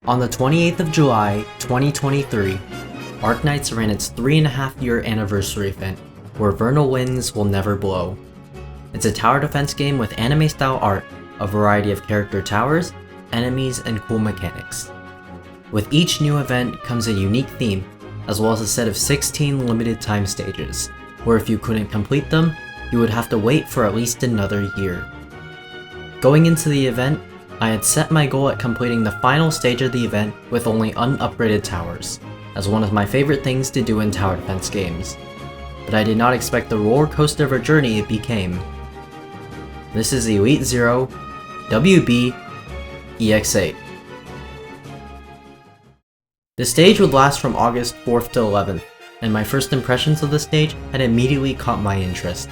On the 28th of July, 2023, Arknights ran its 3.5-year anniversary event, where Vernal Winds Will Never Blow. It's a tower defense game with anime-style art, a variety of character towers, enemies, and cool mechanics. With each new event comes a unique theme, as well as a set of 16 limited time stages, where if you couldn't complete them, you would have to wait for at least another year. Going into the event, I had set my goal at completing the final stage of the event with only unupgraded towers, as one of my favorite things to do in tower defense games. But I did not expect the roller coaster of a journey it became. This is Elite Zero, WB, EX8. The stage would last from August 4th to 11th, and my first impressions of the stage had immediately caught my interest.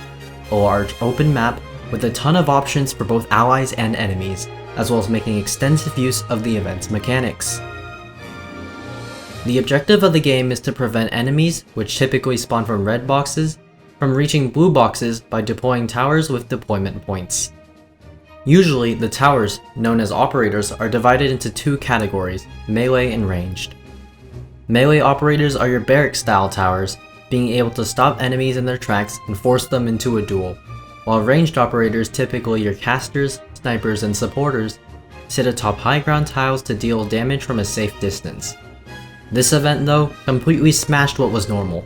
A large open map with a ton of options for both allies and enemies, as well as making extensive use of the event's mechanics. The objective of the game is to prevent enemies, which typically spawn from red boxes, from reaching blue boxes by deploying towers with deployment points. Usually, the towers, known as operators, are divided into two categories, melee and ranged. Melee operators are your barrack-style towers, being able to stop enemies in their tracks and force them into a duel, while ranged operators, typically your casters, snipers, and supporters, sit atop high ground tiles to deal damage from a safe distance. This event, though, completely smashed what was normal.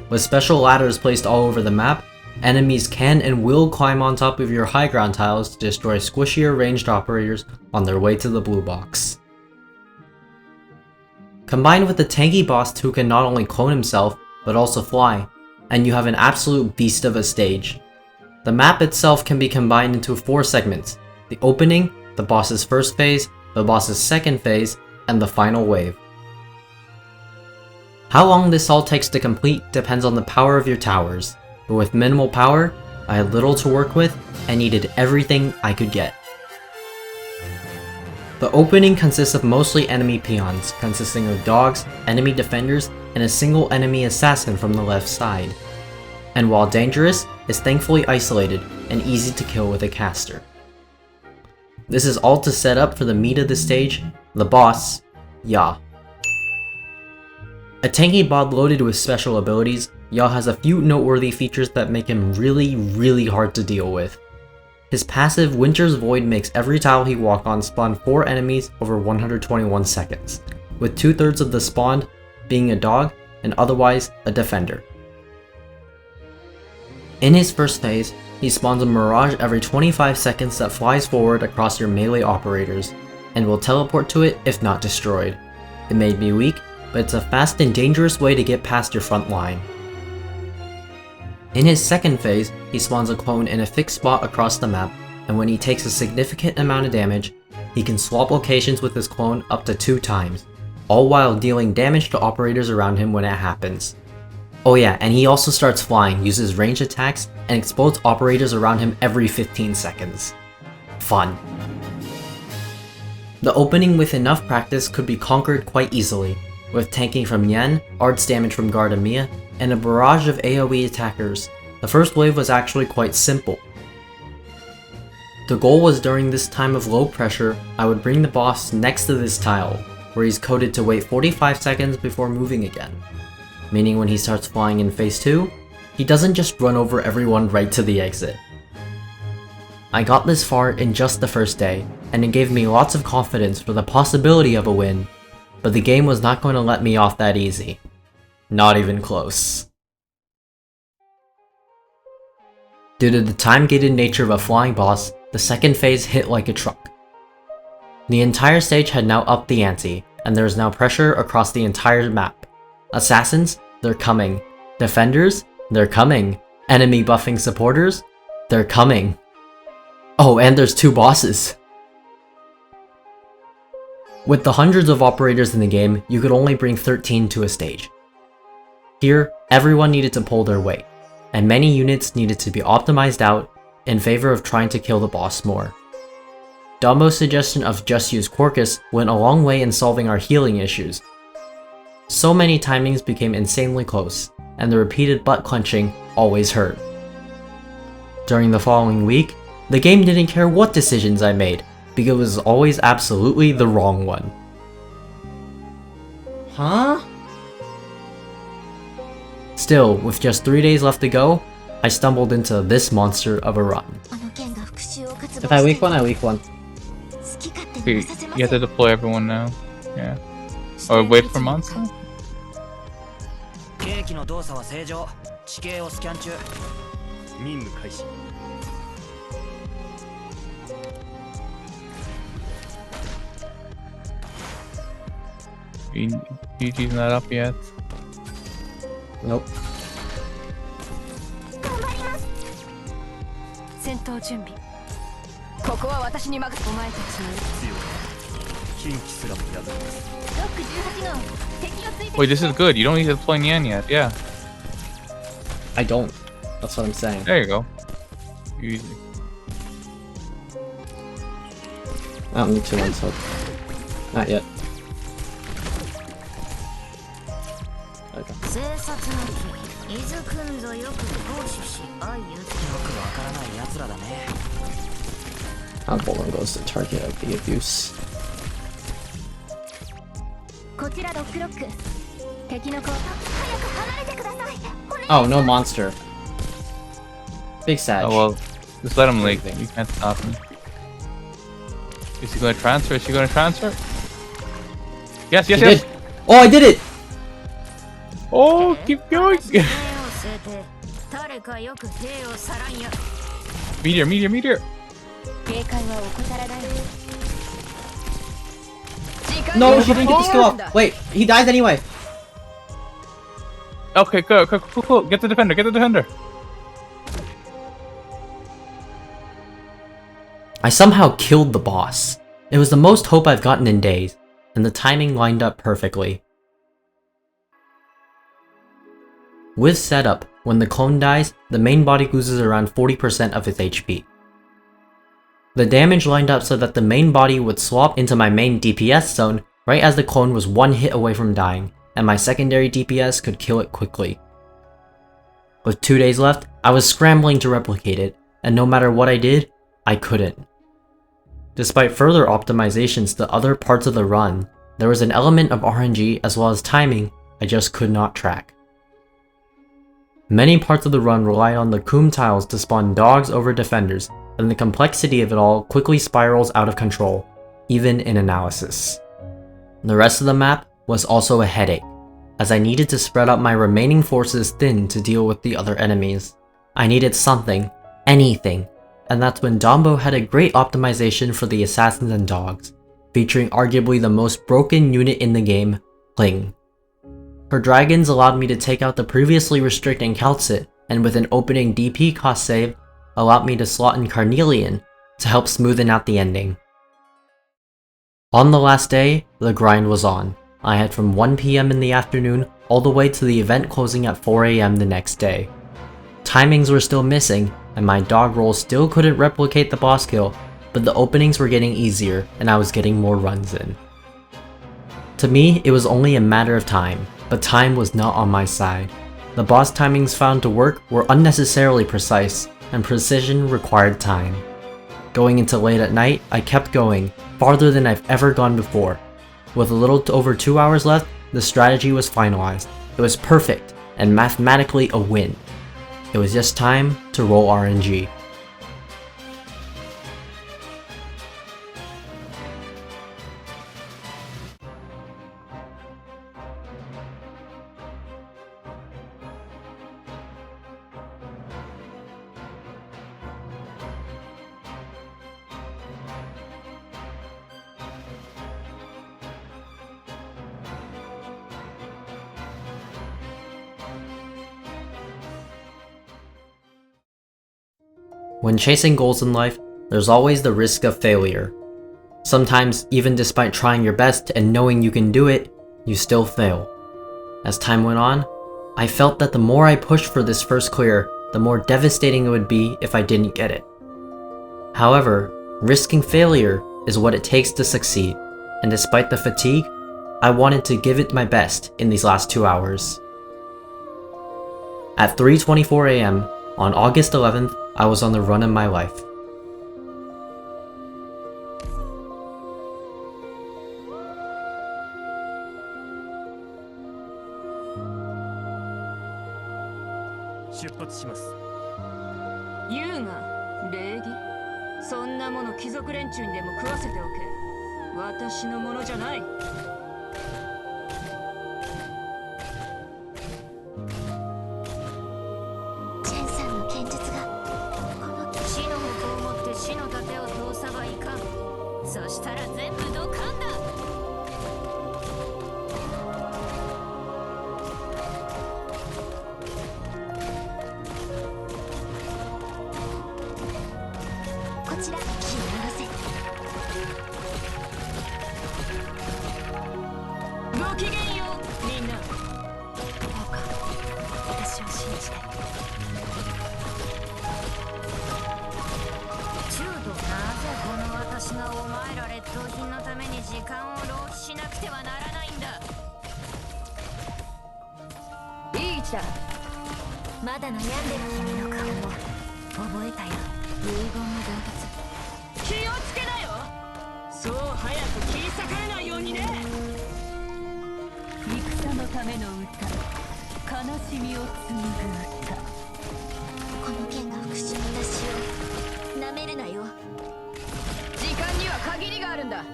With special ladders placed all over the map, enemies can and will climb on top of your high ground tiles to destroy squishier ranged operators on their way to the blue box. Combined with the tanky boss who can not only clone himself, but also fly, and you have an absolute beast of a stage. The map itself can be combined into 4 segments: the opening, the boss's first phase, the boss's second phase, and the final wave. How long this all takes to complete depends on the power of your towers, but with minimal power, I had little to work with and needed everything I could get. The opening consists of mostly enemy peons, consisting of dogs, enemy defenders, and a single enemy assassin from the left side. And while dangerous, is thankfully isolated and easy to kill with a caster. This is all to set up for the meat of the stage, the boss, Ya. A tanky bod loaded with special abilities, Ya has a few noteworthy features that make him really hard to deal with. His passive Winter's Void makes every tile he walks on spawn 4 enemies over 121 seconds, with 2/3 of the spawned being a dog and otherwise a defender. In his first phase, he spawns a mirage every 25 seconds that flies forward across your melee operators, and will teleport to it if not destroyed. It may be weak, but it's a fast and dangerous way to get past your front line. In his second phase, he spawns a clone in a fixed spot across the map, and when he takes a significant amount of damage, he can swap locations with his clone up to 2 times, all while dealing damage to operators around him when it happens. Oh yeah, and he also starts flying, uses ranged attacks, and explodes operators around him every 15 seconds. Fun. The opening with enough practice could be conquered quite easily, with tanking from Yen, arts damage from Gardamia, and a barrage of AoE attackers. The first wave was actually quite simple. The goal was during this time of low pressure, I would bring the boss next to this tile, where he's coded to wait 45 seconds before moving again. Meaning when he starts flying in phase 2, he doesn't just run over everyone right to the exit. I got this far in just the first day, and it gave me lots of confidence for the possibility of a win, but the game was not going to let me off that easy. Not even close. Due to the time-gated nature of a flying boss, the second phase hit like a truck. The entire stage had now upped the ante, and there is now pressure across the entire map. Assassins, they're coming. Defenders, they're coming. Enemy buffing supporters, they're coming. Oh, and there's 2 bosses. With the hundreds of operators in the game, you could only bring 13 to a stage. Here, everyone needed to pull their weight, and many units needed to be optimized out in favor of trying to kill the boss more. Danbo's suggestion of just use Quercus went a long way in solving our healing issues. So many timings became insanely close, and the repeated butt clenching always hurt. During the following week, the game didn't care what decisions I made, because it was always absolutely the wrong one. Huh? Still, with just 3 days left to go, I stumbled into this monster of a run. If I weak one, I weak one. Wait, you have to deploy everyone now. Yeah. Or wait for months? 兵器の動作は正常。地形をスキャン中。任務開始。BG's not up yet. Nope. 戦闘準備。ここは私に任せ。お前たちの強い。近畿すらも破ります。ロック18号。敵をついて。 Wait, this is good. You don't need to deploy Nian yet. Yeah. I don't. That's what I'm saying. There you go. Easy. I don't need 2 months, so not yet. Okay. 生殺の木。伊豆くんぞよく行使し、愛ゆつ。よくわからない奴らだね。How Bolin goes to target of the abuse. こちらロックロック。敵の子。早く離れてください。 Oh, no monster. Big Sag. Oh well, just let him leak. You can't stop him. Is he going to transfer? Is she going to transfer? Yes, yes, He yes. did. Oh, I did it! Oh, keep going. 誰かよく手をさらんや。 Meteor, meteor, meteor. 警戒は怠らない。 No, she didn't get the skill off. Wait, he dies anyway. Okay, go, go, go, go. Get the defender, get the defender. I somehow killed the boss. It was the most hope I've gotten in days, and the timing lined up perfectly. With setup, when the clone dies, the main body loses around 40% of its HP. The damage lined up so that the main body would swap into my main DPS zone right as the clone was 1 hit away from dying, and my secondary DPS could kill it quickly. With 2 days left, I was scrambling to replicate it, and no matter what I did, I couldn't. Despite further optimizations to other parts of the run, there was an element of RNG as well as timing I just could not track. Many parts of the run relied on the Coom tiles to spawn dogs over defenders, and the complexity of it all quickly spirals out of control, even in analysis. The rest of the map was also a headache, as I needed to spread out my remaining forces thin to deal with the other enemies. I needed something, anything, and that's when Danbo had a great optimization for the assassins and dogs, featuring arguably the most broken unit in the game, Ling. Her dragons allowed me to take out the previously restricting Calcit, and with an opening DP cost save, allowed me to slot in Carnelian to help smoothen out the ending. On the last day, the grind was on. I had from 1 PM in the afternoon all the way to the event closing at 4 AM the next day. Timings were still missing, and my dog roll still couldn't replicate the boss kill, but the openings were getting easier and I was getting more runs in. To me, it was only a matter of time, but time was not on my side. The boss timings found to work were unnecessarily precise, and precision required time. Going into late at night, I kept going, farther than I've ever gone before. With a little over 2 hours left, the strategy was finalized. It was perfect, and mathematically a win. It was just time to roll RNG. When chasing goals in life, there's always the risk of failure. Sometimes, even despite trying your best and knowing you can do it, you still fail. As time went on, I felt that the more I pushed for this first clear, the more devastating it would be if I didn't get it. However, risking failure is what it takes to succeed, and despite the fatigue, I wanted to give it my best in these last 2 hours. At 3:24 AM, on August 11th, I was on the run of my life. 出発します。優雅礼儀、そんなもの貴族連中にでも食わせておけ。私のものじゃない。チェンさんの剣術がこの死の矛を持って死の盾を通さばいかん。そしたら全部ドカンだ。こちら気を下ろせ。ごきげんようみんな。どうか私を信じて。中途なぜこの私がお前ら劣等品のために時間を浪費しなくてはならないんだ。いい位置だ。まだ悩んでる君の顔も覚えたよ。遺言の伝達。気をつけなよ。そう早く切り裂かれないようにね。戦のための歌、悲しみを紡ぐ歌。この剣が復讐の出しをなめるなよ。時間には限りがあるんだ。法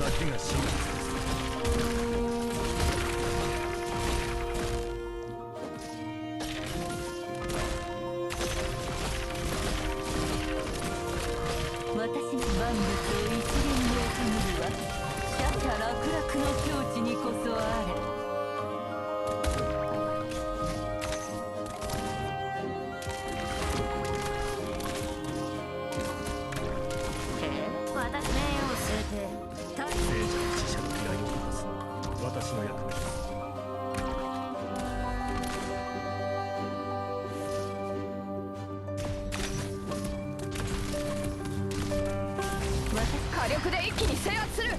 だけが真実です。私の万物を一連に収めるはシャシャ楽々の境地にこそあれ。私名を据えて大聖者の死者の依頼を果たす私の役目です。火力で一気に制圧する。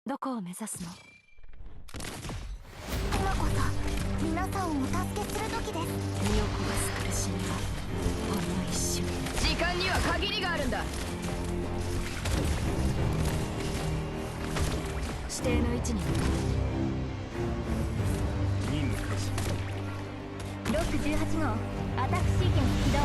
どこを目指すの？今こそ皆さんをお助けする時です。身を焦がす苦しみはほんの一瞬。時間には限りがあるんだ。指定の位置に任務開始。ロック18号アタックシーケンス起動。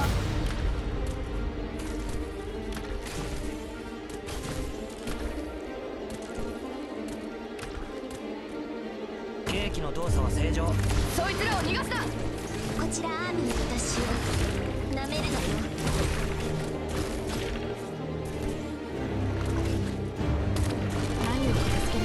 兵器の動作は正常。そいつらを逃がすな。こちらアーミーの私をなめるなよ。何を助ける？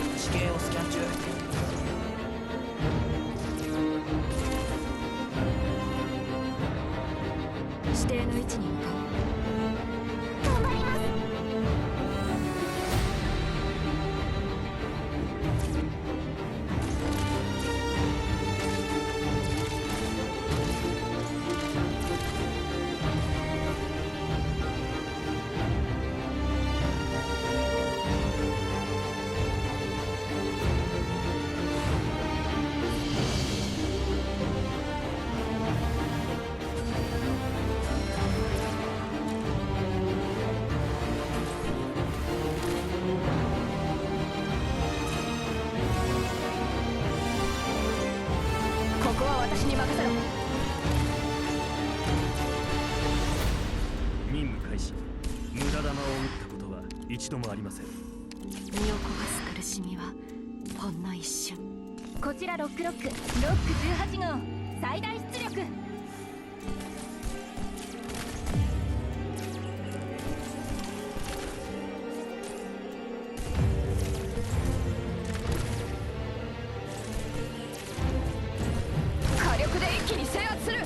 私距離を合わせて。指定の位置に向かう。頑張ります。ここは私に任せろ。任務開始。無駄玉を打ったことは一度もありません。身を焦がす苦しみはほんの一瞬。こちらロック18号最大出力。火力で一気に制圧する。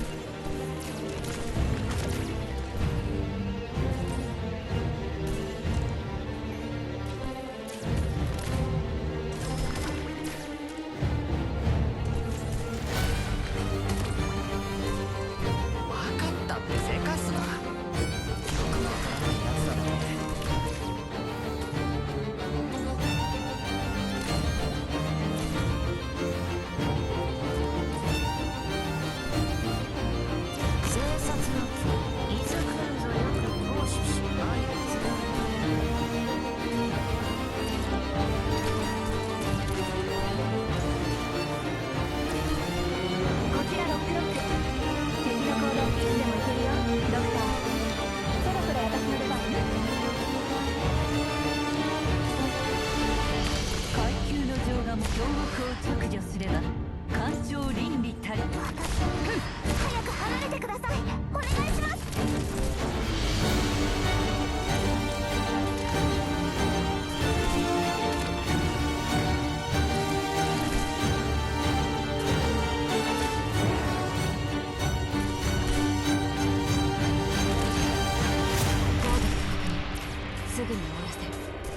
すぐに終わらせる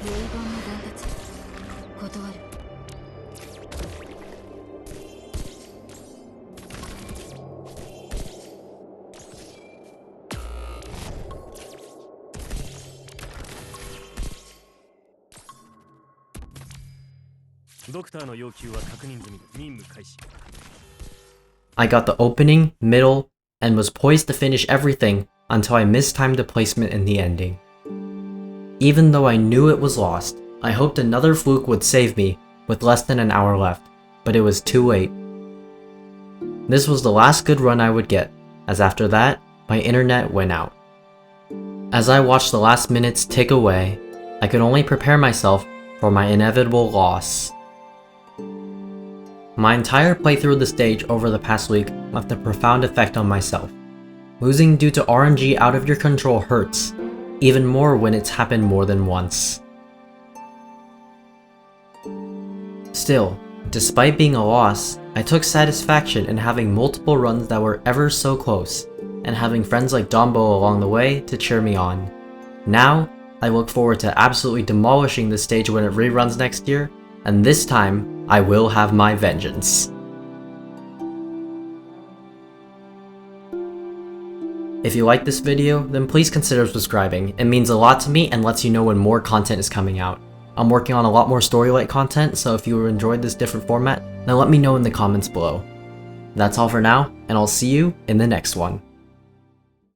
遺言の断絶断る。ドクターの要求は確認済み。任務開始。 I got the opening, middle, and was poised to finish everything until I mistimed the placement in the ending. Even though I knew it was lost, I hoped another fluke would save me with less than an hour left, but it was too late. This was the last good run I would get, as after that, my internet went out. As I watched the last minutes tick away, I could only prepare myself for my inevitable loss. My entire playthrough of the stage over the past week left a profound effect on myself. Losing due to RNG out of your control hurts, even more when it's happened more than once. Still, despite being a loss, I took satisfaction in having multiple runs that were ever so close, and having friends like Danbo along the way to cheer me on. Now, I look forward to absolutely demolishing this stage when it reruns next year, and this time, I will have my vengeance. If you like this video, then please consider subscribing. It means a lot to me and lets you know when more content is coming out. I'm working on a lot more story-like content, so if you enjoyed this different format, then let me know in the comments below. That's all for now, and I'll see you in the next one.